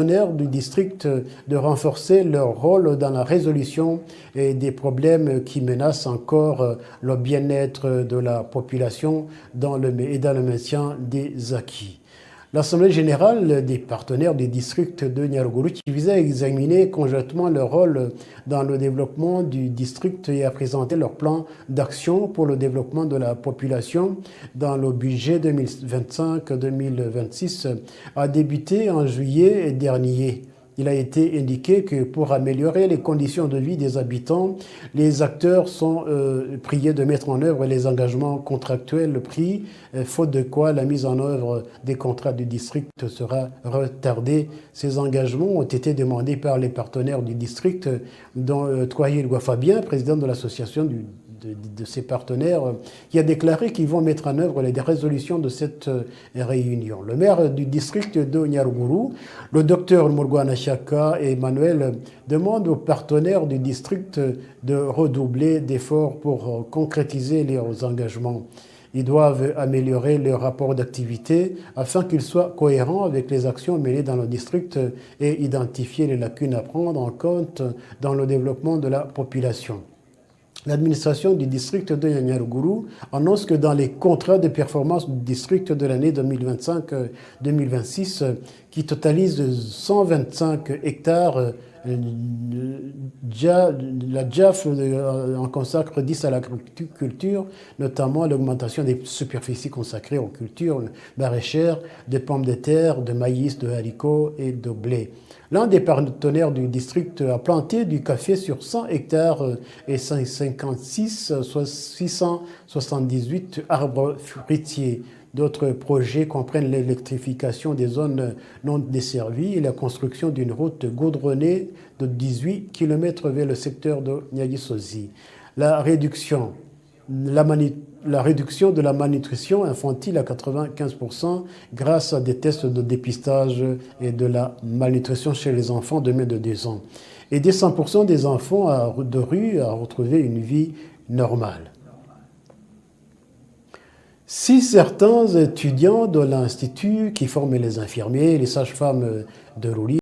partenaires du district de renforcer leur rôle dans la résolution des problèmes qui menacent encore le bien-être de la population et dans le maintien des acquis. L'Assemblée générale des partenaires du district de Nyaruguru qui visait à examiner conjointement leur rôle dans le développement du district et à présenter leur plan d'action pour le développement de la population dans le budget 2025-2026 a débuté en juillet dernier. Il a été indiqué que pour améliorer les conditions de vie des habitants, les acteurs sont priés de mettre en œuvre les engagements contractuels pris, faute de quoi la mise en œuvre des contrats du district sera retardée. Ces engagements ont été demandés par les partenaires du district, dont Twahir Fabien, président de l'association de ses partenaires, qui a déclaré qu'ils vont mettre en œuvre les résolutions de cette réunion. Le maire du district de Nyaruguru, le docteur Murgwana Chaka et Emmanuel demandent aux partenaires du district de redoubler d'efforts pour concrétiser leurs engagements. Ils doivent améliorer leur rapport d'activité afin qu'ils soient cohérents avec les actions menées dans le district et identifier les lacunes à prendre en compte dans le développement de la population. L'administration du district de Nyaruguru annonce que dans les contrats de performance du district de l'année 2025-2026, qui totalise 125 hectares, la JAF en consacre 10 à l'agriculture, notamment l'augmentation des superficies consacrées aux cultures maraîchères, de pommes de terre, de maïs, de haricots et de blé. L'un des partenaires du district a planté du café sur 100 hectares et 678 arbres fruitiers. D'autres projets comprennent l'électrification des zones non desservies et la construction d'une route goudronnée de 18 km vers le secteur de Nyagisozi. La réduction de la malnutrition infantile à 95% grâce à des tests de dépistage et de la malnutrition chez les enfants de moins de 2 ans. Aider 100% des enfants de rue à retrouver une vie normale. Si certains étudiants de l'Institut qui forment les infirmiers, les sages-femmes de Ruli